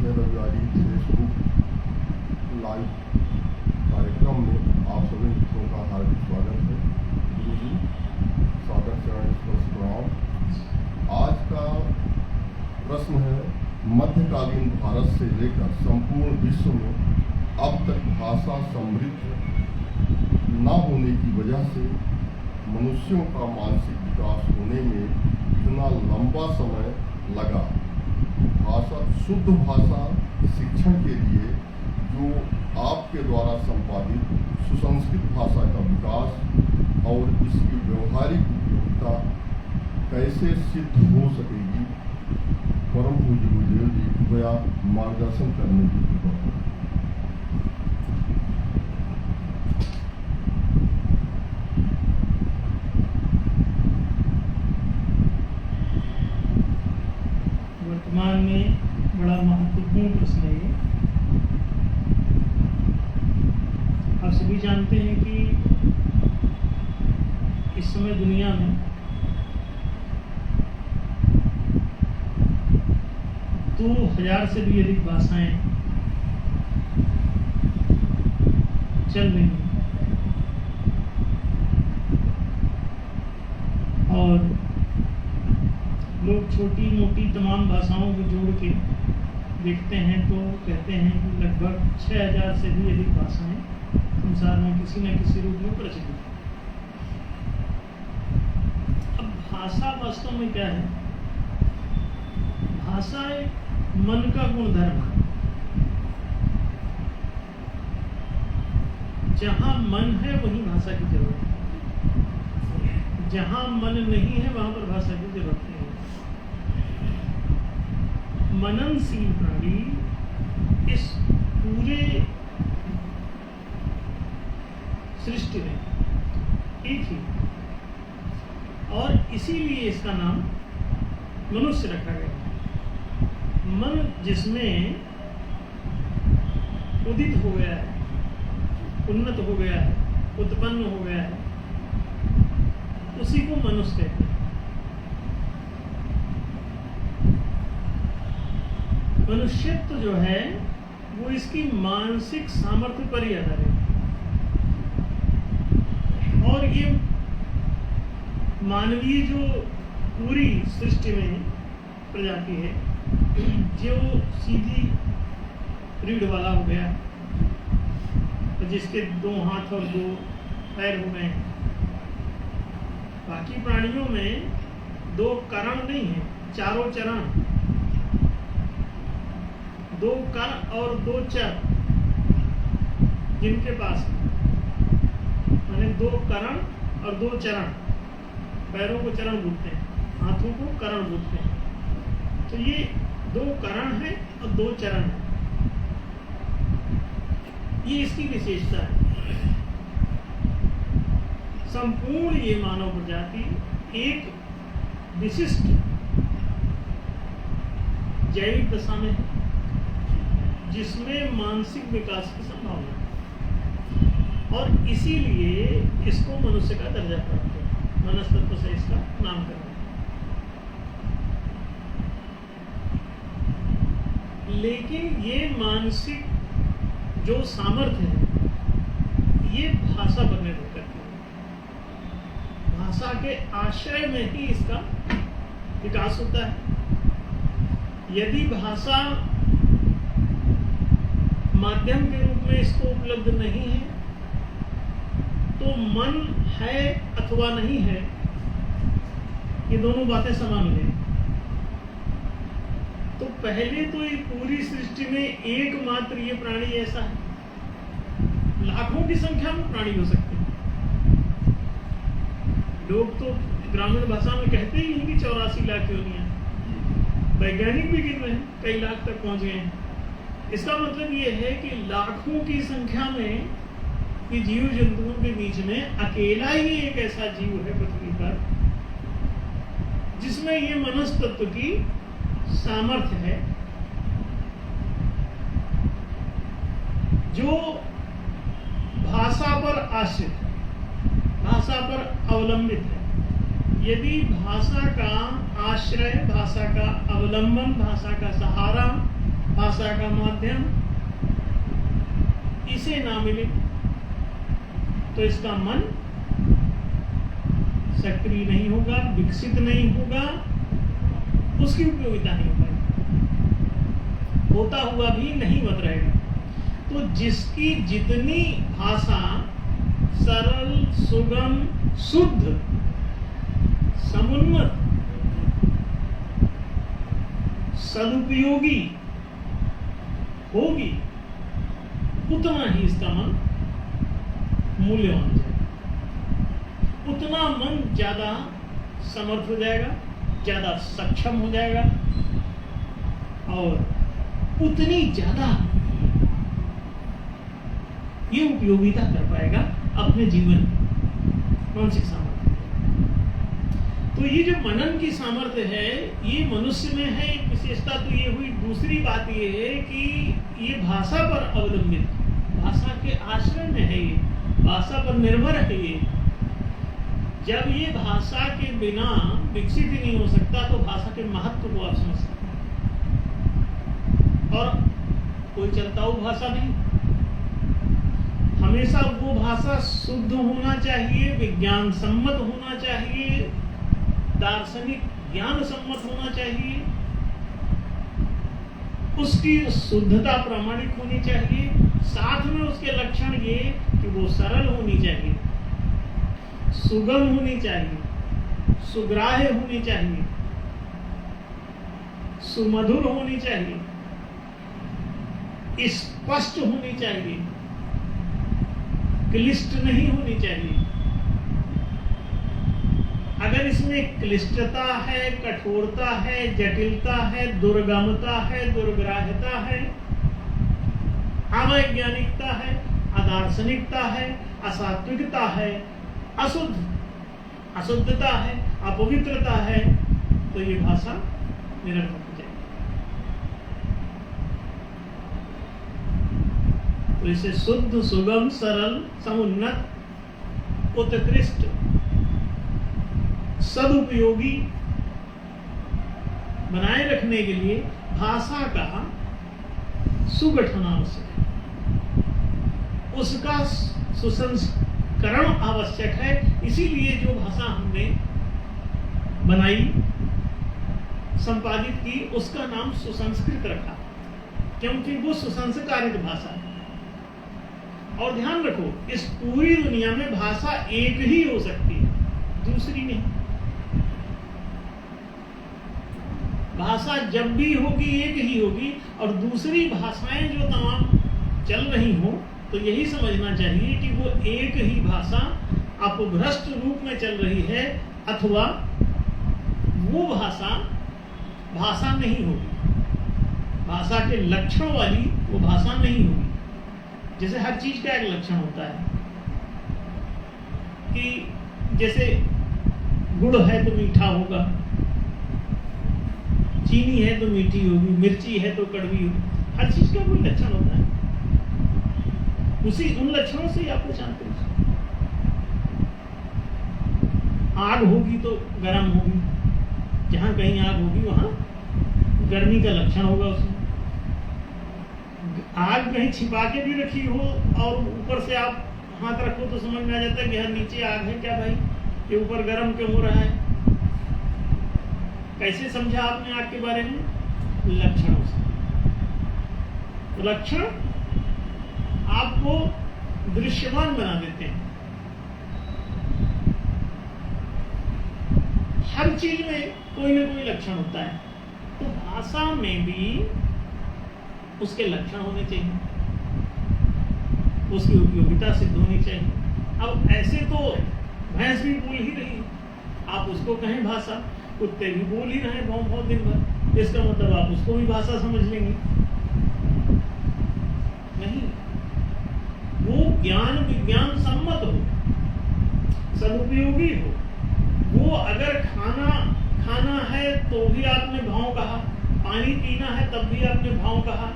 संजय रविवारी Facebook live कार्यक्रम में आप सभी मित्रों का हार्दिक स्वागत है। गुरु जी सादर चरण स्पर्श प्रणाम। आज का प्रश्न है, मध्यकालीन भारत से लेकर संपूर्ण विश्व में अब तक भाषा समृद्ध न होने की वजह से मनुष्यों का मानसिक विकास होने में इतना लंबा समय लगा। शुद्ध भाषा शिक्षण के लिए जो आपके द्वारा संपादित सुसंस्कृत भाषा का विकास और इसकी व्यवहारिक उपयोगिता कैसे सिद्ध हो सकेगी, परम पूज्य गुरुदेव जी कृपया मार्गदर्शन करने की कृपा करें। वर्तमान में बड़ा महत्वपूर्ण प्रश्न है ये। आप सभी जानते हैं कि इस समय दुनिया में तो 1000 से भी अधिक भाषाएं चल रही हैं और लोग छोटी मोटी तमाम भाषाओं को जोड़ के देखते हैं तो कहते हैं कि लगभग 6000 से भी अधिक भाषाएं संसार में किसी न किसी रूप में प्रचलित हैं। अब भाषा वास्तव में क्या है? भाषा एक मन का गुणधर्म है। जहां मन है वहीं भाषा की जरूरत है, जहां मन नहीं है वहां पर भाषा की जरूरत नहीं है। मननशील प्राणी इस पूरे सृष्टि में एक ही, और इसीलिए इसका नाम मनुष्य रखा गया। मन जिसमें उदित हो गया है, उन्नत हो गया है, उत्पन्न हो गया है, उसी को मनुष्य कहते हैं। मनुष्यत्व जो है वो इसकी मानसिक सामर्थ्य पर ही आधारित है, और ये मानवीय जो पूरी सृष्टि में प्रजाति है, जो सीधी रीढ़ वाला हो गया और जिसके 2 हाथ और 2 पैर हो गए हैं। बाकी प्राणियों में 2 करण नहीं है, 4 चरण, 2 कर और 2 चर जिनके पास है, माने 2 करण और 2 चरण। पैरों को चरण बोलते हैं, हाथों को करण बोलते हैं। तो ये 2 करण है और 2 चरण है, ये इसकी विशेषता है। संपूर्ण ये मानव प्रजाति एक विशिष्ट जैविक दशा में है, जिसमें मानसिक विकास की संभावना है, और इसीलिए इसको मनुष्य का दर्जा प्राप्त है। मनस्तत्व से इसका नामकरण है। लेकिन ये मानसिक जो सामर्थ्य है ये भाषा पर निर्भर करती है। भाषा के आश्रय में ही इसका विकास होता है। यदि भाषा माध्यम के रूप में इसको उपलब्ध नहीं है तो मन है अथवा नहीं है, ये दोनों बातें समान हैं। तो पहले तो ये पूरी सृष्टि में एकमात्र ये प्राणी ऐसा है, लाखों की संख्या में प्राणी हो सकते हैं। लोग तो ग्रामीण भाषा में कहते ही हैं कि 84 लाख योनियां, वैज्ञानिक भी गिन रहे हैं, कई लाख तक पहुंच गए हैं। इसका मतलब ये है कि लाखों की संख्या में ये जीव जंतुओं के बीच में अकेला ही एक ऐसा जीव है पृथ्वी पर जिसमें ये मनस्तत्व की सामर्थ्य है, जो भाषा पर आश्रित है, भाषा पर अवलंबित है। यदि भाषा का आश्रय, भाषा का अवलंबन, भाषा का सहारा भाषा का माध्यम इसे ना मिले तो इसका मन सक्रिय नहीं होगा, विकसित नहीं होगा, उसकी उपयोगिता नहीं हो पाएगी, होता हुआ भी नहीं बत रहेगा। तो जिसकी जितनी भाषा सरल, सुगम, शुद्ध, समुन्नत, सदुपयोगी होगी, उतना ही इसका मन मूल्यवान हो जाएगा, उतना मन ज्यादा समर्थ हो जाएगा, ज्यादा सक्षम हो जाएगा और उतनी ज्यादा ये उपयोगिता कर पाएगा अपने जीवन मानसिक सामर्थ्य। तो ये जो मनन की सामर्थ्य है ये मनुष्य में है, एक विशेषता तो ये हुई। दूसरी बात ये है कि ये भाषा पर अवलंबित, भाषा के आश्रय में है, ये भाषा पर निर्भर है। ये जब ये भाषा के बिना विकसित ही नहीं हो सकता तो भाषा के महत्व को आप समझ सकते हैं। और कोई चलताऊ भाषा नहीं, हमेशा वो भाषा शुद्ध होना चाहिए, विज्ञान सम्मत होना चाहिए, दार्शनिक ज्ञान सम्मत होना चाहिए, उसकी शुद्धता प्रामाणिक होनी चाहिए, साथ में उसके लक्षण ये कि वो सरल होनी चाहिए, सुगम होनी चाहिए, सुग्राह्य होनी चाहिए, सुमधुर होनी चाहिए, स्पष्ट होनी चाहिए, क्लिष्ट नहीं होनी चाहिए। अगर इसमें क्लिष्टता है, कठोरता है, जटिलता है, दुर्गमता है, दुर्ग्राह्यता है, अवैज्ञानिकता है, अदार्शनिकता है, असात्विकता है, अशुद्धता है, अपवित्रता है, तो ये भाषा निरर्थक हो जाएगी। तो इसे शुद्ध, सुगम, सरल, समुन्नत, उत्कृष्ट, सदुपयोगी बनाए रखने के लिए भाषा का सुगठन आवश्यक है, उसका सुसंस्करण आवश्यक है। इसीलिए जो भाषा हमने बनाई, संपादित की, उसका नाम सुसंस्कृत रखा, क्योंकि वो सुसंस्कारित भाषा है। और ध्यान रखो, इस पूरी दुनिया में भाषा एक ही हो सकती है, दूसरी नहीं। भाषा जब भी होगी एक ही होगी, और दूसरी भाषाएं जो तमाम चल रही हो तो यही समझना चाहिए कि वो एक ही भाषा अपभ्रष्ट रूप में चल रही है, अथवा वो भाषा नहीं होगी, भाषा के लक्षण वाली वो भाषा नहीं होगी। जैसे हर चीज का एक लक्षण होता है कि जैसे गुड़ है तो मीठा होगा, चीनी है तो मीठी होगी, मिर्ची है तो कड़वी होगी, हर चीज का कोई लक्षण होता है। उन लक्षणों से ही आप पहचानते हो। आग होगी तो गर्म होगी, जहां कहीं आग होगी वहां गर्मी का लक्षण होगा उसमें। आग कहीं छिपा के भी रखी हो और ऊपर से आप हाथ रखो तो समझ में आ जाता है कि यहाँ नीचे आग है क्या भाई, ये ऊपर गर्म क्यों हो रहा है। कैसे समझा आपने आग के बारे में? लक्षणों से। तो लक्षण आपको दृश्यमान बना देते हैं। हर चीज में कोई ना कोई लक्षण होता है, तो भाषा में भी उसके लक्षण होने चाहिए, उसकी उपयोगिता सिद्ध होनी चाहिए। अब ऐसे तो भैंस भी बोल ही रही है, आप उसको कहें भाषा, कुत्ते भी बोल ही रहे बहुत दिन भर, इसका मतलब आप उसको भी भाषा समझ लेंगे? नहीं, वो ज्ञान विज्ञान सम्मत हो, सदुपयोगी हो। वो अगर खाना है तो भी आपने भाव कहा, पानी पीना है तब भी आपने भाव कहा,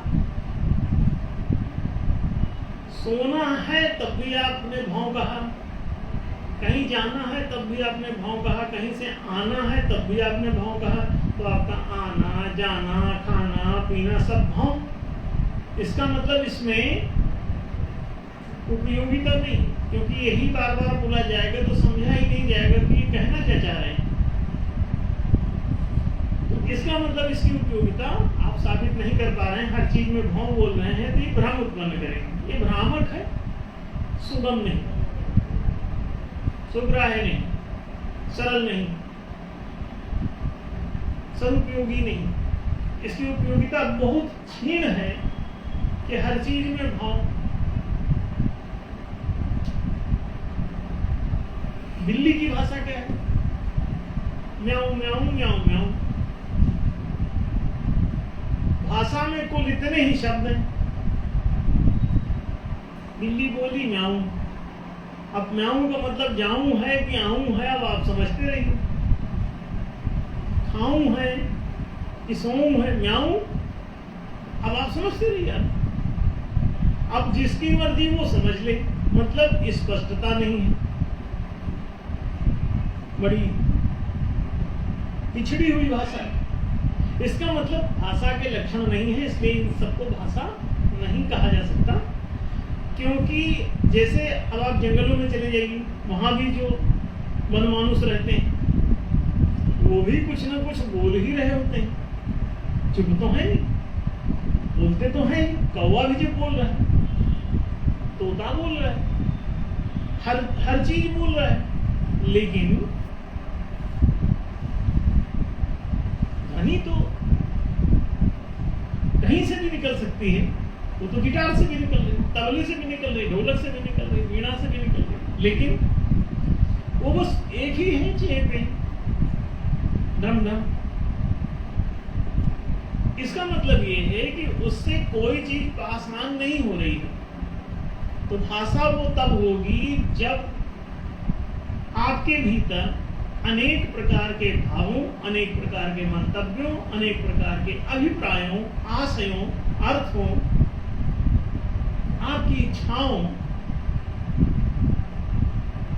सोना है तब भी आपने भाव कहा, कहीं जाना है तब भी आपने भाव कहा, कहीं से आना है तब भी आपने भाव कहा। तो आपका आना, जाना, खाना, पीना सब भाव इसका मतलब इसमें उपयोगिता नहीं, क्योंकि यही बार बार बोला जाएगा तो समझा ही नहीं जाएगा कि ये कहना क्या चाह रहे हैं। तो इसका मतलब इसकी उपयोगिता आप साबित नहीं कर पा रहे हैं, हर चीज में भाव बोल रहे हैं, तो ये भ्रम उत्पन्न करेंगे। ये भ्रामक है, सुगम नहीं, सुग्राह्य नहीं, सरल नहीं, सदुपयोगी नहीं। इसकी उपयोगिता बहुत क्षीण है कि हर चीज में भाव। बिल्ली की भाषा क्या है? म्याऊं म्याऊं म्याऊं म्याऊं। भाषा में कुल इतने ही शब्द हैं। बिल्ली बोली म्याऊं। अब म्याऊं का मतलब जाऊं है कि आऊं है, अब आप समझते रहिए। खाऊं है कि सोऊं है, म्याऊं, अब आप समझते रहिए। अब जिसकी मर्जी वो समझ ले, मतलब स्पष्टता नहीं है, बड़ी पिछड़ी हुई भाषा है। इसका मतलब भाषा के लक्षण नहीं है, इसलिए इन सबको भाषा नहीं कहा जा सकता। क्योंकि जैसे अब आप जंगलों में चले जाइए, वहां भी जो वनमानुष रहते हैं वो भी कुछ ना कुछ बोल ही रहे होते हैं। चुप तो है नहीं, बोलते तो हैं। कौवा भी जब बोल रहा है, तोता बोल रहा है, हर चीज बोल रहा है, लेकिन ध्वनि तो कहीं से भी निकल सकती है। वो तो गिटार से भी निकल रही, तबले से भी निकल रही, ढोलक से भी निकल रही, वीणा से भी निकल रही, लेकिन वो बस एक ही है, चेप पे डम डम। इसका मतलब ये है कि उससे कोई चीज पासमान नहीं हो रही है। तो भाषा वो तब होगी जब आपके भीतर अनेक प्रकार के भावों, अनेक प्रकार के मंतव्यों, अनेक प्रकार के अभिप्रायों, आशयों, अर्थों, आपकी इच्छाओं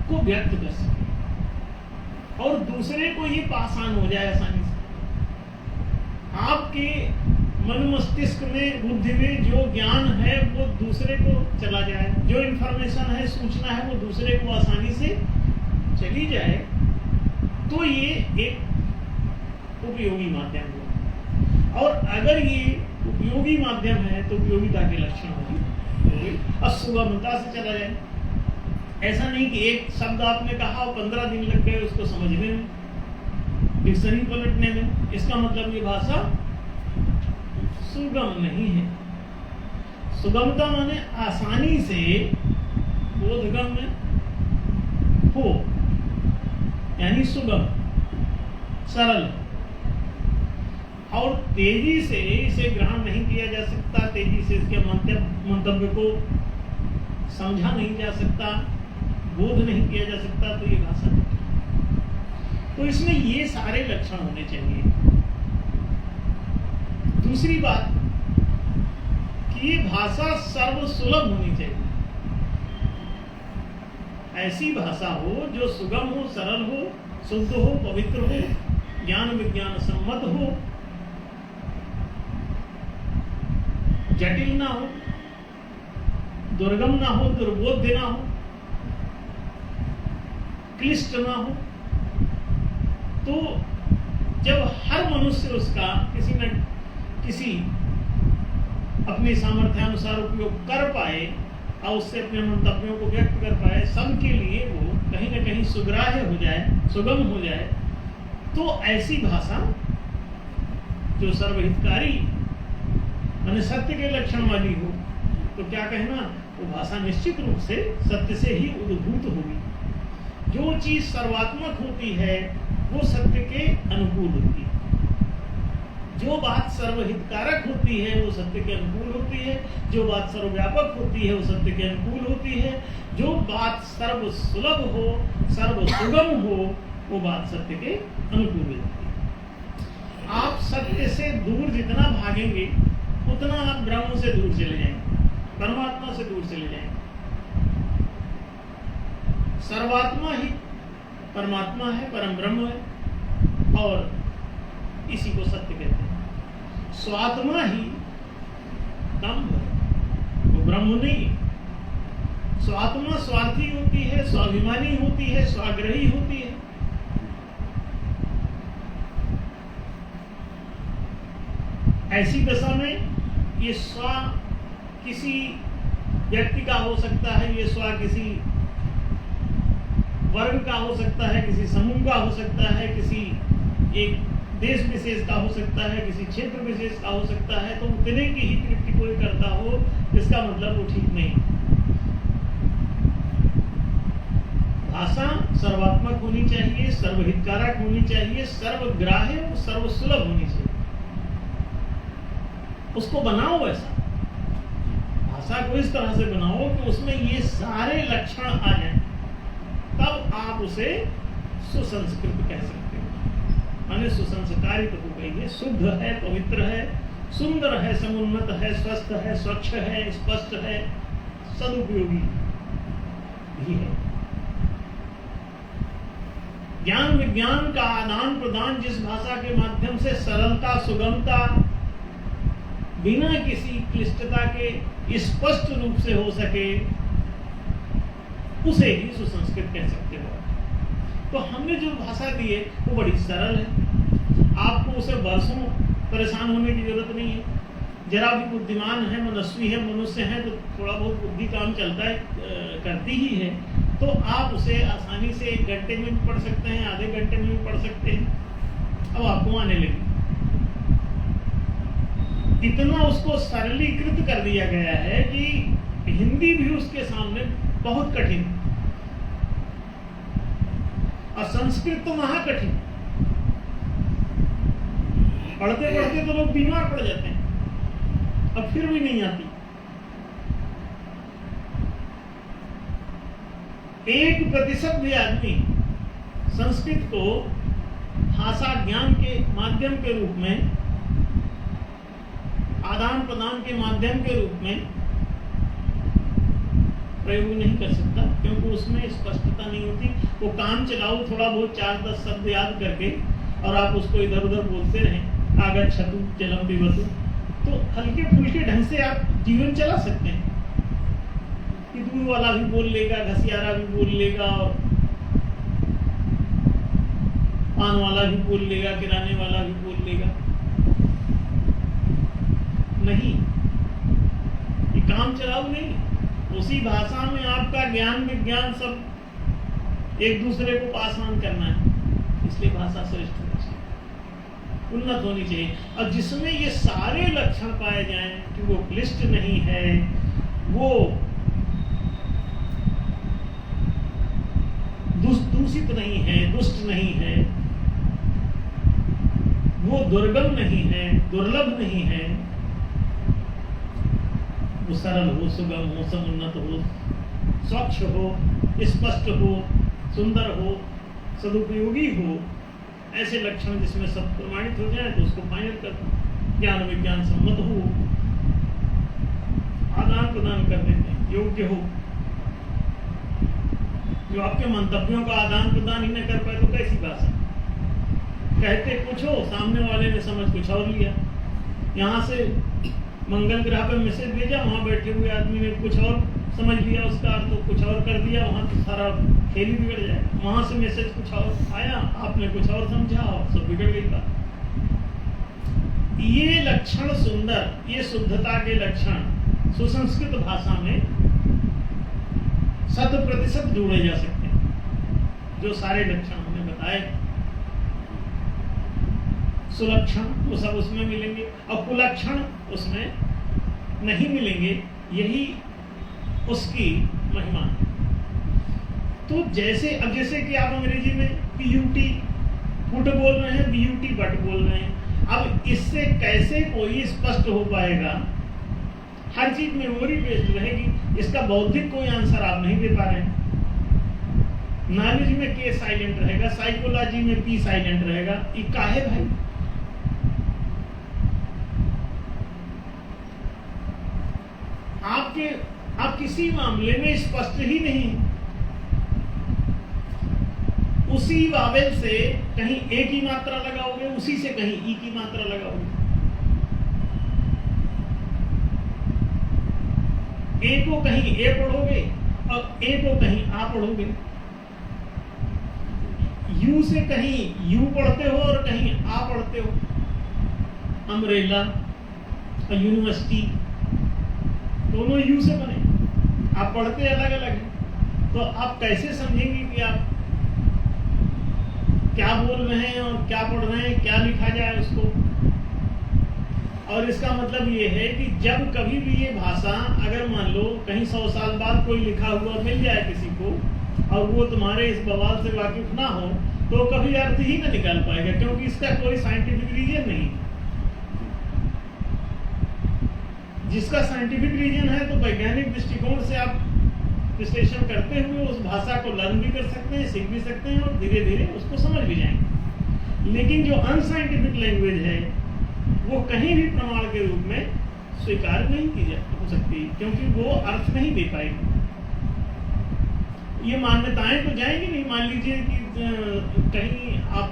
को व्यक्त कर सके और दूसरे को ये पासान हो जाए आसानी से। आपके मन मस्तिष्क में, बुद्धि में जो ज्ञान है वो दूसरे को चला जाए, जो इंफॉर्मेशन है, सूचना है, वो दूसरे को आसानी से चली जाए, तो ये एक उपयोगी माध्यम हुआ। और अगर ये उपयोगी माध्यम है तो उपयोगिता के लक्षण होगी असुगमता से चला जाए। ऐसा नहीं कि एक शब्द आपने कहा और 15 दिन लग गए उसको समझने में, डिक्शनरी पलटने में, इसका मतलब ये भाषा सुगम नहीं है। सुगमता माने आसानी से बोधगम्य हो, यानी सुगम, सरल, और तेजी से इसे ग्रहण नहीं किया जा सकता, तेजी से इसके मंतव्य को समझा नहीं जा सकता, बोध नहीं किया जा सकता, तो ये भाषा नहीं। तो इसमें ये सारे लक्षण होने चाहिए। दूसरी बात कि ये भाषा सर्वसुलभ होनी चाहिए। ऐसी भाषा हो जो सुगम हो, सरल हो, शुद्ध हो, पवित्र हो, ज्ञान विज्ञान सम्मत हो, जटिल ना हो, दुर्गम ना हो, दुर्बोध्य ना हो, क्लिष्ट ना हो। तो जब हर मनुष्य उसका किसी न किसी अपने सामर्थ्यानुसार उपयोग कर पाए और उससे अपने मंतव्यों को व्यक्त कर पाए, सबके लिए वो कहीं न कहीं सुग्राह्य हो जाए, सुगम हो जाए, तो ऐसी भाषा जो सर्वहितकारी माने सत्य के लक्षण वाली हो, तो क्या कहना, वो भाषा निश्चित रूप से सत्य से ही उद्भूत होगी। जो चीज सर्वात्मक होती है वो सत्य के अनुकूल होती है। जो बात सर्वहितकारक होती है वो सत्य के अनुकूल होती है। जो बात सर्वव्यापक होती है वो सत्य के अनुकूल होती है। जो बात सर्वसुलभ हो, सर्वसुगम हो, वो बात सत्य के अनुकूल होती है। आप सत्य से दूर जितना भागेंगे उतना आप ब्रह्म से दूर चले जाएंगे, परमात्मा से दूर चले जाएंगे। सर्वात्मा ही परमात्मा है, परम ब्रह्म है, और इसी को सत्य कहते हैं। स्वात्मा ही निष्काम है, वो ब्रह्म नहीं है। स्वात्मा स्वार्थी होती है, स्वाभिमानी होती है, स्वाग्रही होती है। ऐसी दशा में ये स्व किसी व्यक्ति का हो सकता है, ये स्व किसी वर्ग का हो सकता है, किसी समूह का हो सकता है, किसी एक देश विशेष का हो सकता है, किसी क्षेत्र विशेष का हो सकता है। तो उतने की ही तृप्ति कोई करता हो, इसका मतलब वो ठीक नहीं। भाषा सर्वात्मक होनी चाहिए, सर्वहितकारक होनी चाहिए, सर्वग्राह्य और सर्वसुलभ होनी चाहिए। उसको बनाओ ऐसा, भाषा को इस तरह से बनाओ कि उसमें ये सारे लक्षण आ जाएं, तब आप उसे सुसंस्कृत कह सकते हो। माने सुसंस्कारित हो गई है, शुद्ध है, पवित्र है, सुंदर है, समुन्नत है, स्वस्थ है, स्वच्छ है, स्पष्ट है, सदुपयोगी भी है। ज्ञान विज्ञान का आदान प्रदान जिस भाषा के माध्यम से सरलता, सुगमता, बिना किसी क्लिष्टता के स्पष्ट रूप से हो सके, उसे ही सुसंस्कृत कह सकते हो। तो हमने जो भाषा दी है वो बड़ी सरल है, आपको उसे वर्षों परेशान होने की जरूरत नहीं है। जरा भी बुद्धिमान है, मनस्वी है, मनुष्य है तो थोड़ा बहुत बुद्धि काम चलता है, करती ही है, तो आप उसे आसानी से 1 घंटे में भी पढ़ सकते हैं, आधे घंटे में भी पढ़ सकते हैं। अब आपको आने लगी, इतना उसको सरलीकृत कर दिया गया है कि हिंदी भी उसके सामने बहुत कठिन और संस्कृत तो महाकठिन। पढ़ते पढ़ते तो लोग बीमार पड़ जाते हैं, अब फिर भी नहीं आती। 1% भी आदमी संस्कृत को भाषा ज्ञान के माध्यम के रूप में, आदान प्रदान के माध्यम के रूप में प्रयोग नहीं कर सकता, क्योंकि उसमें स्पष्टता नहीं होती। वो काम चलाओ, थोड़ा बहुत 4-10 शब्द याद करके और आप उसको इधर उधर बोलते रहें, आगच्छतु जलम पिबतु, तो हल्के फुल्के ढंग से आप जीवन चला सकते हैं कि दूर वाला भी बोल लेगा, घसियारा भी बोल लेगा, और पान वाला भी बोल लेगा, किराने वाला भी बोल लेगा। नहीं, ये काम चलाओ नहीं। उसी भाषा में आपका ज्ञान विज्ञान सब एक दूसरे को पास ऑन करना है, इसलिए भाषा श्रेष्ठ होनी चाहिए, उन्नत होनी चाहिए। और जिसमें ये सारे लक्षण पाए जाएं कि वो क्लिष्ट नहीं है, वो दूषित नहीं है, दुष्ट नहीं है, वो दुर्गम नहीं है, दुर्लभ नहीं है, वो सरल हो, सुगम हो, समुन्नत हो, स्वच्छ हो, स्पष्ट हो, सुंदर हो, सदुपयोगी हो, ऐसे लक्षण जिसमें सब प्रमाणित हो जाए तो उसको फाइनल कर ज्ञान विज्ञान सम्मत हो, आदान प्रदान करने में योग्य हो। जो आपके मंतव्यों का आदान प्रदान ही न कर पाए तो कैसी भाषा? कहते कुछ हो, सामने वाले ने समझ कुछ और लिया। यहाँ से मंगल ग्रह पर मैसेज भेजा, वहां बैठे हुए आदमी ने कुछ और समझ लिया, उसका अर्थ तो कुछ और कर दिया, वहां तो सारा खेल ही बिगड़ जाएगा। वहां से मैसेज कुछ और आया, आपने कुछ और समझा और सब बिगड़ गई बात। ये लक्षण सुंदर, ये शुद्धता के लक्षण सुसंस्कृत भाषा में 100% जोड़े जा सकते हैं। जो सारे लक्षण हमने बताए, सुलक्षण वो सब उसमें मिलेंगे और कुलक्षण उसमें नहीं मिलेंगे, यही उसकी महिमा है। तो जैसे अब जैसे कि आप अंग्रेजी में PUT फुट बोल रहे हैं, BUT बट बोल रहे हैं, अब इससे कैसे कोई स्पष्ट हो पाएगा? हर चीज मेमोरी बेस्ड रहेगी, इसका बौद्धिक कोई आंसर आप नहीं दे पा रहे हैं। नॉलेज में K साइलेंट रहेगा, साइकोलॉजी में P साइलेंट रहेगा, ये काहे भाई? आप किसी मामले में स्पष्ट ही नहीं, उसी वावेल से कहीं ए की मात्रा लगाओगे, उसी से कहीं ई की मात्रा लगाओगे। ए को कहीं ए पढ़ोगे और ए को कहीं आ पढ़ोगे। यू से कहीं यू पढ़ते हो और कहीं आ पढ़ते हो। अम्ब्रेला और यूनिवर्सिटी दोनों यू से बने, आप पढ़ते अलग अलग हैं। तो आप कैसे समझेंगे कि आप क्या बोल रहे हैं और क्या पढ़ रहे हैं, क्या लिखा जाए उसको। और इसका मतलब ये है कि जब कभी भी ये भाषा, अगर मान लो कहीं 100 साल बाद कोई लिखा हुआ मिल जाए किसी को और वो तुम्हारे इस बवाल से वाकिफ ना हो, तो कभी अर्थ ही ना निकाल पाएगा, क्योंकि इसका कोई साइंटिफिक रीजन नहीं। जिसका साइंटिफिक रीजन है तो वैज्ञानिक दृष्टिकोण से आप विश्लेषण करते हुए उस भाषा को लर्न भी कर सकते हैं, सीख भी सकते हैं और धीरे धीरे उसको समझ भी जाएंगे। लेकिन जो अनसाइंटिफिक लैंग्वेज है वो कहीं भी प्रमाण के रूप में स्वीकार नहीं की हो सकती, क्योंकि वो अर्थ नहीं दे पाएगी। ये मान्यताएं तो जाएंगी नहीं। मान लीजिए कि कहीं आप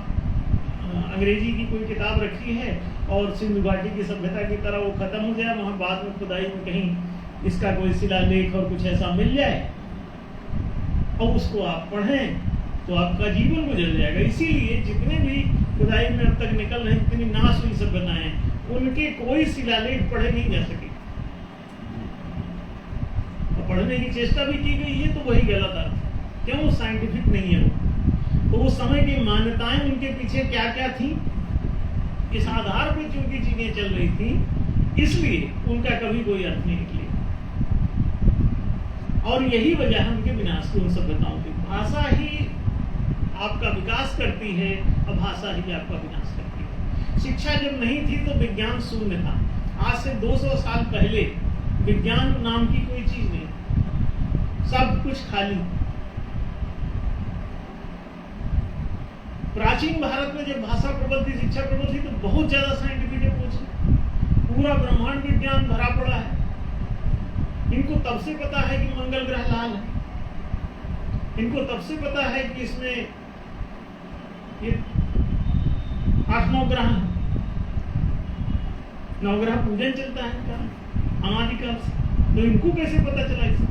अंग्रेजी की कोई किताब रखी है और सिंधु घाटी की सभ्यता की तरह वो खत्म हो जाए, वहां बाद में खुदाई में कहीं इसका कोई शिलालेख और कुछ ऐसा मिल जाए और उसको आप पढ़ें तो आपका जीवन गुजर जाएगा। इसीलिए जितने भी खुदाई में अब तक निकल रहे जितनी नाश हुई सभ्यताएं, उनके कोई शिलालेख पढ़े नहीं जा सके। पढ़ने की चेष्टा भी की गई है तो वही गलत अर्थ, क्यों? साइंटिफिक नहीं है वो। तो उस समय की मान्यताएं उनके पीछे क्या क्या थी, इस आधार पर चूंकि चीजें चल रही थी, इसलिए उनका कभी कोई अर्थ नहीं निकले। और यही वजह है उनके विनाश की, उन सभ्यताओं की। भाषा ही आपका विकास करती है और भाषा ही आपका विनाश करती है। शिक्षा जब नहीं थी तो विज्ञान शून्य था। आज से 200 साल पहले विज्ञान नाम की कोई चीज नहीं, सब कुछ खाली। प्राचीन भारत में जब भाषा प्रबल थी, शिक्षा प्रबल थी, तो बहुत ज्यादा साइंटिफिक अप्रोच, पूरा ब्रह्मांड विज्ञान भरा पड़ा है। इनको तब से पता है कि मंगल ग्रह लाल है, इनको तब से पता है कि इसमें ये 8-9 ग्रह हैं, 9 ग्रह पूजन चलता है अनादिकाल से। तो इनको कैसे पता चला इसे?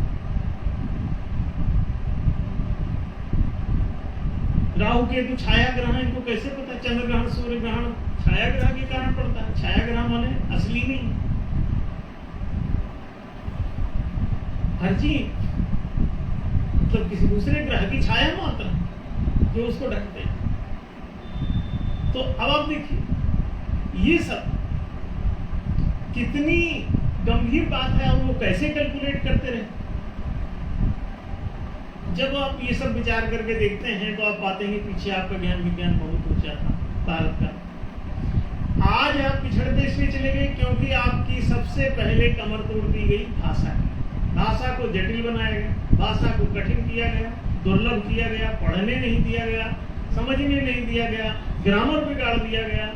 राहु केतु छाया ग्रहण, इनको कैसे पता? चंद्र ग्रहण, सूर्य ग्रहण छाया ग्रह के कारण पड़ता है। छाया ग्रह माने असली नहीं, हर चीज मतलब किसी दूसरे ग्रह की छाया मात्र जो उसको ढकते हैं। तो अब आप देखिए ये सब कितनी गंभीर बात है और वो कैसे कैलकुलेट करते रहे। जब आप ये सब विचार करके देखते हैं तो आप पाते हैं कि पीछे आपका ज्ञान विज्ञान बहुत ऊंचा था भारत का। आज आप पिछड़ते इसलिए चले गए क्योंकि आपकी सबसे पहले कमर तोड़ दी गई भाषा की। भाषा को जटिल बनाया गया, भाषा को कठिन किया गया, दुर्लभ किया गया, पढ़ने नहीं दिया गया, समझने नहीं दिया गया, ग्रामर बिगाड़ दिया गया।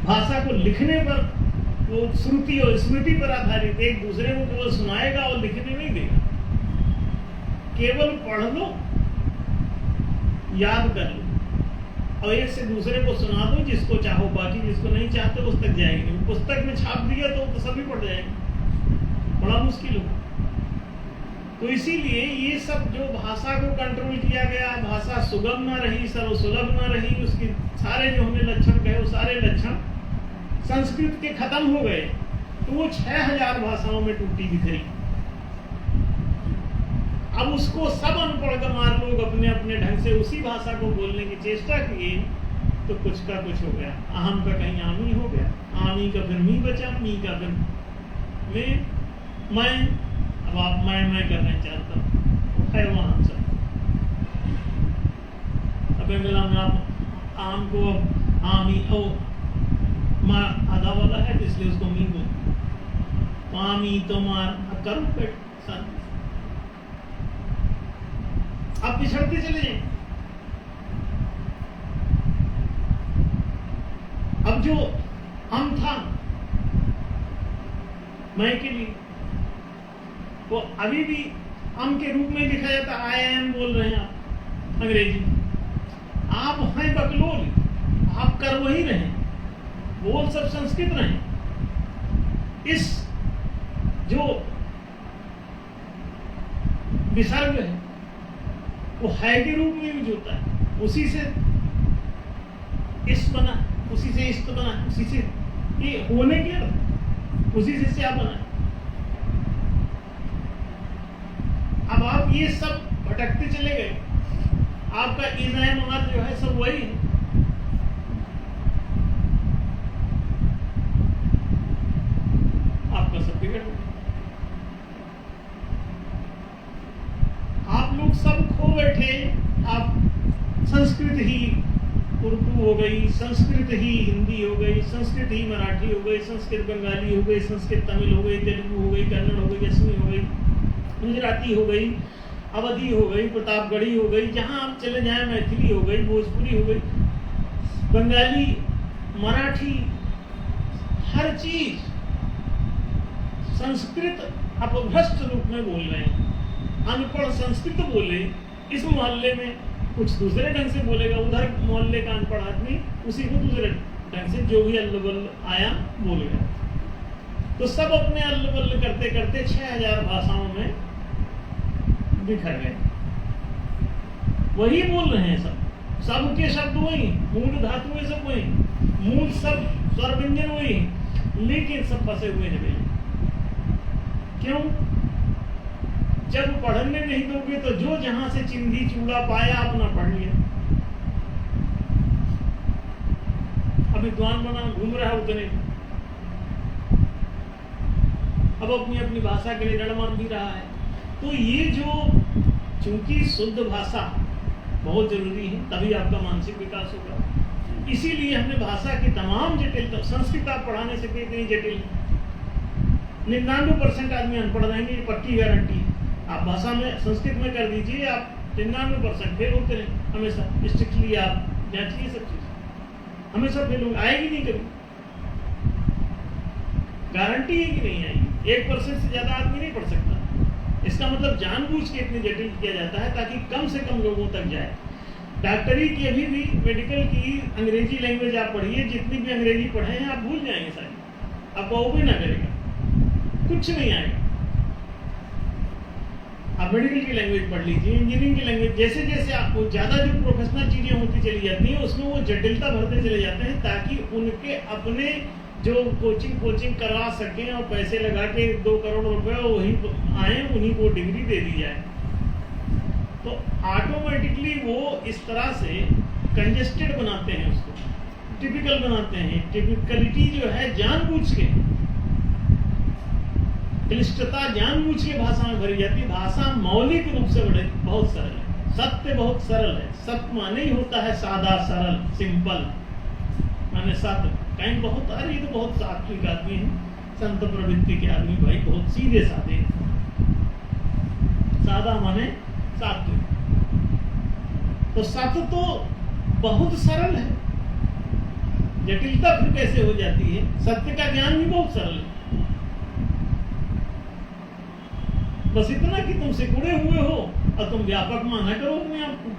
भाषा को लिखने पर वो श्रुति और स्मृति पर आधारित, एक दूसरे को केवल सुनाएगा और लिखने नहीं देगा। केवल पढ़ लो, याद कर लो और एक से दूसरे को सुना दो, जिसको चाहो, बाकी जिसको नहीं चाहते उस तक जाएंगे। पुस्तक में छाप दिया तो सभी पढ़ जाएंगे, बड़ा मुश्किल हो। तो इसीलिए ये सब जो भाषा को कंट्रोल किया गया, भाषा सुगम ना रही, सर्वसुलभ ना रही, उसके सारे जो हमने लक्षण कहे वो सारे लक्षण संस्कृत के खत्म हो गए। तो वो 6000 भाषाओं में टूटी बिखरी। अब उसको सब अनपढ़ गंवार लोग अपने अपने ढंग से उसी भाषा को बोलने की चेष्टा किए तो कुछ का कुछ हो गया। अहम का कहीं आमी हो गया, आमी का फिर मी बचा, मी का फिर मैं। अब आप मैं कर रहे हैं चाहता हूँ है वहां हम सब। अब अगला में आप आम को आमी ओ माँ आधा वाला है तो इसलिए उसको मी बोल, आमी तो मार। अब करो पेट शांति, आप पिछड़ते चले जाए। अब जो हम था मैं के लिए वो अभी भी हम के रूप में लिखा जाता। आई एम बोल रहे हैं आप अंग्रेजी, आप हैं बकलोल, आप कर वही रहे, बोल सब संस्कृत रहे। इस जो विसर्ग है वो है के रूप में यूज होता है, उसी से इस बना, उसी से इस्त बना, उसी से ये होने के, उसी से क्या बना। अब आप ये सब भटकते चले गए, आपका इज़ाए ममात जो है सब वही है। आपका सब बिगड़ गया, आप लोग सब खो बैठे। आप संस्कृत ही उर्दू हो गई, संस्कृत ही हिंदी हो गई, संस्कृत ही मराठी हो गई, संस्कृत बंगाली हो गई, संस्कृत तमिल हो गई, तेलुगु हो गई, कन्नड़ हो गई, असमी हो गई, गुजराती हो गई, अवधी हो गई, प्रतापगढ़ी हो गई, जहां आप चले जाएं, मैथिली हो गई, भोजपुरी हो गई, बंगाली, मराठी, हर चीज संस्कृत अपभ्रष्ट रूप में बोल रहे हैं। अनपढ़ संस्कृत बोले इस मोहल्ले में कुछ दूसरे ढंग से बोलेगा, उधर मोहल्ले का अनपढ़ आदमी उसी को दूसरे ढंग से जो भी अल्लबल आया बोलेगा। तो सब अपने अल्लबल करते करते 6000 भाषाओं में बिखर गए। वही बोल रहे हैं सब, सबके शब्द वही, मूल धातुएं सब वही, मूल सब स्वर व्यंजन वही, लेकिन सब फंसे हुए हैं। क्यों? जब पढ़ने नहीं दोगे तो जो जहां से चिंधी चूड़ा पाया अपना पढ़ लिया। अब विद्वान बना घूम रहा है उतने, अब अपनी अपनी भाषा के लिए लड़मड़ भी रहा है। तो ये जो, चूंकि शुद्ध भाषा बहुत जरूरी है, तभी आपका मानसिक विकास होगा। इसीलिए हमने भाषा की तमाम जटिलता, संस्कृत आप पढ़ा नहीं सकते इतनी जटिल, 99% आदमी अनपढ़ रहेंगे, ये पक्की गारंटी है। आप भाषा में संस्कृत में कर दीजिए, आप 99% फेल होते रहे हमेशा। स्ट्रिक्टली आप जांचिए सब चीज, हमेशा फेल होंगे, आएगी नहीं कभी, गारंटी है कि नहीं आएगी। 1% से ज्यादा आदमी नहीं पढ़ सकता। इसका मतलब जानबूझ के इतनी जटिल किया जाता है ताकि कम से कम लोगों तक जाए। डॉक्टरी की अभी भी, मेडिकल की अंग्रेजी लैंग्वेज आप पढ़िए, जितनी भी अंग्रेजी पढ़े हैं आप भूल जाएंगे सारी, आपको वो भी ना करेगा, कुछ नहीं आएगा। आप मेडिकल की लैंग्वेज पढ़ लीजिए, इंजीनियरिंग की लैंग्वेज, जैसे जैसे आपको ज्यादा जो प्रोफेशनल चीजें होती चली जाती हैं उसमें वो जटिलता भरते चले जाते हैं ताकि उनके अपने जो कोचिंग करवा सकें और पैसे लगा के 2 करोड़ रुपए वही आए, उन्हीं को डिग्री दे दी जाए। तो ऑटोमेटिकली वो इस तरह से कंजेस्टेड बनाते हैं, उसको टिपिकल बनाते हैं। टिपिकलिटी जो है जानबूझ के, क्लिष्टता जानबूझ के भाषा में भरी जाती है। भाषा मौलिक रूप से बहुत सरल है, सत्य बहुत सरल है। सत्य माने ही होता है सादा, सरल, सिंपल, माने सत्य। कहीं बहुत, अरे ये तो बहुत सात्विक आदमी है, संत प्रवृत्ति के आदमी, भाई बहुत सीधे साधे। सादा माने सात्विक। तो सत्य तो बहुत सरल है, जटिलता फिर कैसे हो जाती है? सत्य का ज्ञान भी बहुत सरल है। बस इतना कि तुम सिकुड़े हुए हो और तुम व्यापक माना करो अपने आप को।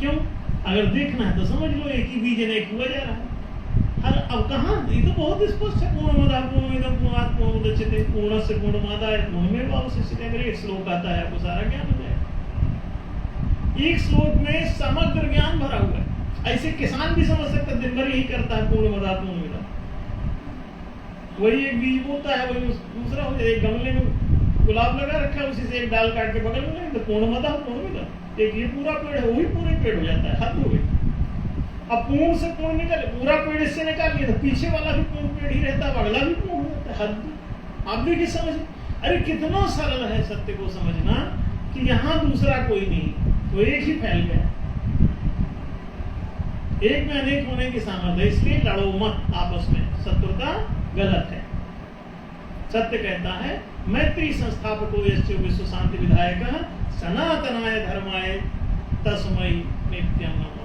क्यों? अगर देखना है तो समझ लो एक ही बीज ने हुआ जा रहा है। अब कहाँ, ये तो बहुत स्पष्ट है। पूर्णमदः पूर्णमिदं पूर्णात् पूर्णमुदच्यते पूर्णस्य पूर्णमादाय पूर्णमेवावशिष्यते। एक श्लोक आता है, आपको सारा ज्ञान हो जाएगा। एक श्लोक में समग्र ज्ञान भरा हुआ है। ऐसे किसान भी समझ सकता है, दिन भर यही करता है पूर्णमदः पूर्णमिदं। वही एक बीज बोता है, वही दूसरा हो जाए। एक गमले में गुलाब लगा रखा है, उसी से एक डाल काट के बगल में लगे तो पूर्णमदः पूर्णमिदं। एक ये पूरा पेड़ है, वही पूरे पेड़ हो जाता है, हद हो गई। अब पूर्ण से पूर्ण निकल, पूरा पेड़ इससे निकाल लिया तो पीछे वाला भी पूर्ण पेड़ ही रहता है, अगला भी पूर्ण हो जाता है, हद। आप भी किस समझ, अरे कितना सरल है सत्य को समझना कि यहाँ दूसरा कोई नहीं, तो एक ही फैल गया। एक में अनेक होने की सामर्थ्य, इसलिए लड़ो मत आपस में, शत्रुता गलत है। सत्य कहता है मैत्री संस्थापको यस्य विश्व शांति विधायकः सनातनाय धर्माय तस्मै नित्यं नमः।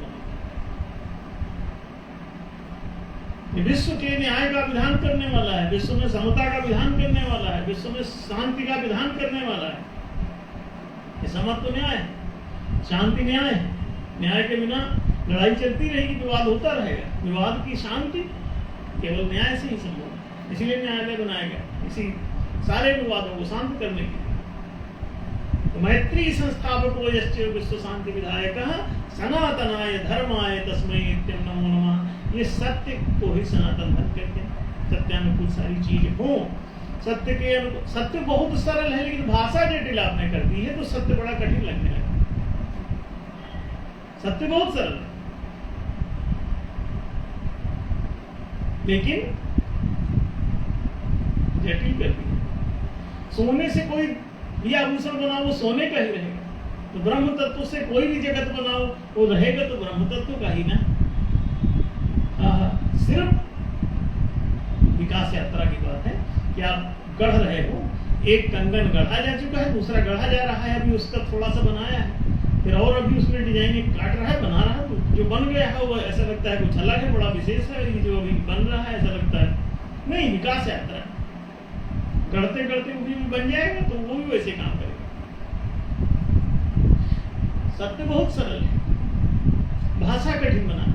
विश्व के न्याय का विधान करने वाला है, विश्व में समता का विधान करने वाला है, विश्व में शांति का विधान करने वाला है। ये समता तो न्याय है, शांति न्याय है। न्याय के बिना लड़ाई चलती रहेगी, विवाद होता रहेगा। विवाद की शांति केवल न्याय से ही संभव है, इसीलिए न्यायालय बनाया गया। इसी सारे विवादों को शांत करने के लिए। तो मैत्री संस्थापको यश्च विश्व शांति विधायकः सनातनाय धर्माय तस्मै नित्यं नमो नमः। ये सत्य को ही सनातन धर्म कहते हैं। सत्यानुकूल सारी चीजें हो, सत्य के सत्य बहुत सरल है, लेकिन भाषा जटिल आपने कर दी है तो सत्य बड़ा कठिन लगने लगा। सत्य बहुत सरल है, लेकिन जटिल कर दी। सोने से कोई भी आभूषण बनाओ वो सोने का ही रहेगा, तो ब्रह्म तत्व से कोई भी जगत बनाओ वो रहेगा तो ब्रह्म तत्व का ही ना। सिर्फ विकास यात्रा की बात है कि आप गढ़ रहे हो, एक कंगन गढ़ा जा चुका है, दूसरा गढ़ा जा रहा है, अभी उसका थोड़ा सा बनाया है, फिर और अभी उसमें डिजाइन काट रहा है, बना रहा है, तो जो बन गया है वो ऐसा लगता है कुछ अलग है, बड़ा विशेष है। ये जो अभी बन रहा है ऐसा लगता है नहीं, विकास यात्रा है। गढ़ते गढ़ते वो भी बन जाएगा तो वो भी वैसे काम करेगा। सत्य बहुत सरल है, भाषा कठिन बना,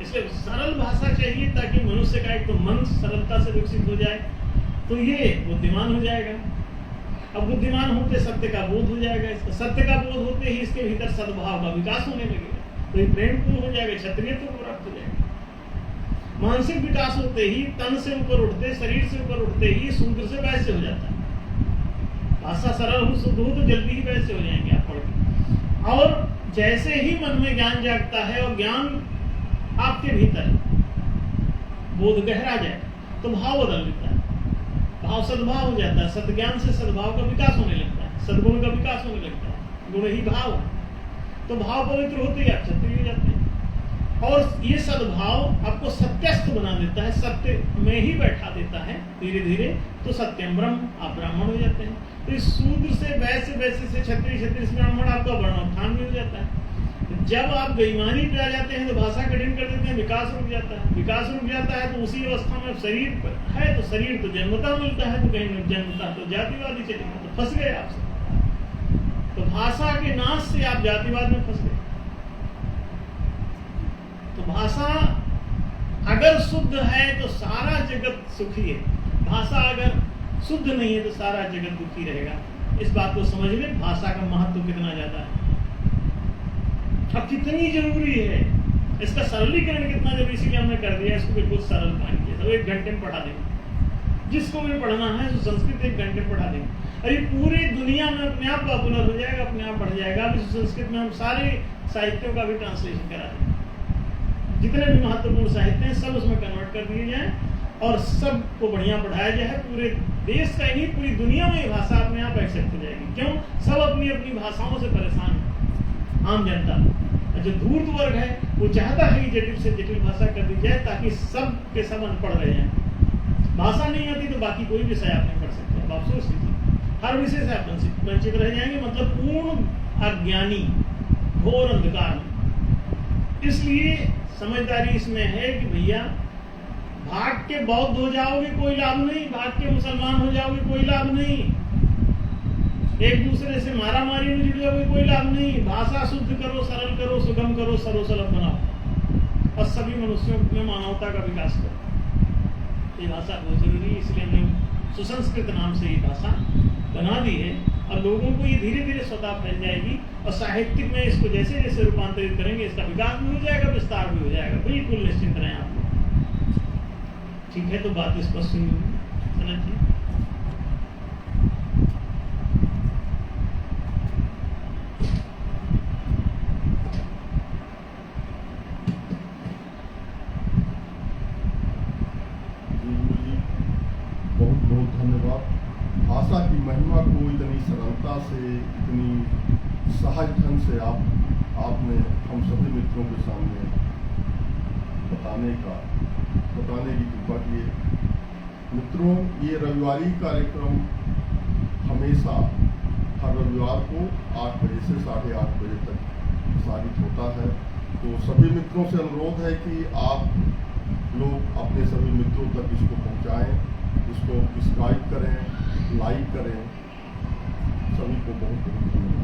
इसलिए सरल भाषा चाहिए ताकि मनुष्य का एक तो मन सरलता से विकसित हो जाए, तो ये बुद्धिमान हो जाएगा। अब बुद्धिमान होते सत्य का बोध हो जाएगा, इसका सत्य का बोध होते ही इसके भीतर सद्भाव का विकास होने लगेगा, तो ये प्रेमपूर्ण हो जाएगा, क्षत्रियत्व को प्राप्त हो जाएगा। मानसिक विकास होते ही तन से ऊपर उठते, शरीर से ऊपर उठते ही शूद्र से वैश्य हो जाता है। भाषा सरल हो, शुद्ध हो तो जल्दी ही वैश्य हो जाएंगे आप पढ़ के। और जैसे ही मन में ज्ञान जागता है और ज्ञान आपके भीतर बोध गहरा जाए तो भाव बदल देता है, भाव सद्भाव हो जाता है, सद्ज्ञान से सद्भाव का विकास होने लगता है, सद्गुण का विकास होने लगता है, गुण ही भाव है। तो भाव पवित्र होते ही आप क्षत्रिय हो जाते हैं, और ये सद्भाव आपको सत्यस्थ बना देता है, सत्य में ही बैठा देता है धीरे धीरे, तो सत्यम ब्रह्म, आप ब्राह्मण हो जाते हैं। तो इस शूद्र से वैश्य, वैश्य से क्षत्रिय, क्षत्रिय से ब्राह्मण, आपका वर्णोत्थान भी हो जाता है। जब आप बेईमानी पे आ जाते हैं तो भाषा कठिन कर देते हैं, विकास रुक जाता है, विकास रुक जाता है तो उसी अवस्था में शरीर है, तो शरीर तो जन्मता मिलता है, तो कहीं जन्मता तो जातिवादी चलेगा, तो फंस गए आपसे। तो भाषा के नाश से आप जातिवाद में फंस गए। तो भाषा अगर शुद्ध है तो सारा जगत सुखी है, भाषा अगर शुद्ध नहीं है तो सारा जगत दुखी रहेगा। इस बात को समझ में भाषा का महत्व कितना ज्यादा है, अब कितनी जरूरी है, इसका सरलीकरण कितना जरूरी, इसीलिए हमने कर दिया इसको बिल्कुल सरल पाएंगे। तो 1 घंटे में पढ़ा देंगे, जिसको भी पढ़ना है तो संस्कृत 1 घंटे पढ़ा देंगे, और ये पूरी दुनिया में अपने आप पॉपुलर हो जाएगा, अपने आप बढ़ जाएगा। अब संस्कृत में हम सारे साहित्यों का भी ट्रांसलेशन करा देंगे, जितने भी महत्वपूर्ण साहित्य हैं सब उसमें कन्वर्ट कर दिए जाए और सबको बढ़िया पढ़ाया जाए। पूरे देश का ही, पूरी दुनिया में भाषा अपने आप एक्सेप्ट हो जाएगी। क्यों? सब अपनी अपनी भाषाओं से परेशान है। आम जनता, जो धूर्त वर्ग है, वो चाहता है कि जटिल से जटिल भाषा कर दी जाए ताकि सब के सब अनपढ़ रह जाए। भाषा नहीं आती तो बाकी कोई विषय आप नहीं पढ़ सकते। अब आप सोच लीजिए, हर विषय से आप वंचित रह जाएंगे, मतलब पूर्ण अज्ञानी, घोर अंधकार में। इसलिए समझदारी इसमें है कि भैया भाग के बौद्ध हो जाओगे कोई लाभ नहीं, भाग के मुसलमान हो जाओगे कोई लाभ नहीं, एक दूसरे से मारा मारी में जुड़ जाओगे कोई लाभ नहीं। भाषा शुद्ध करो, सरल करो, सुगम करो, सर्वसुलभ बनाओ और सभी मनुष्यों में मानवता का विकास करो। ये भाषा बहुत जरूरी है, इसलिए हमने सुसंस्कृत नाम से ये भाषा बना दी है और लोगों को ये धीरे धीरे स्वतः फैल जाएगी और साहित्यिक में इसको जैसे जैसे रूपांतरित करेंगे इसका विकास भी हो जाएगा, विस्तार भी हो जाएगा। बिल्कुल निश्चिंत रहें आप लोग। ठीक है, तो बात स्पष्ट हुई समझिए। भाषा की महिमा को इतनी सरलता से, इतनी सहज ढंग से आपने हम सभी मित्रों के सामने बताने की कृपा की है। मित्रों, ये रविवारी कार्यक्रम हमेशा हर रविवार को 8 बजे से 8:30 बजे तक प्रसारित होता है। तो सभी मित्रों से अनुरोध है कि आप लोग अपने सभी मित्रों तक इसको पहुंचाएं, इसको सब्सक्राइब करें, लाइक करें। सभी को बहुत बहुत धन्यवाद।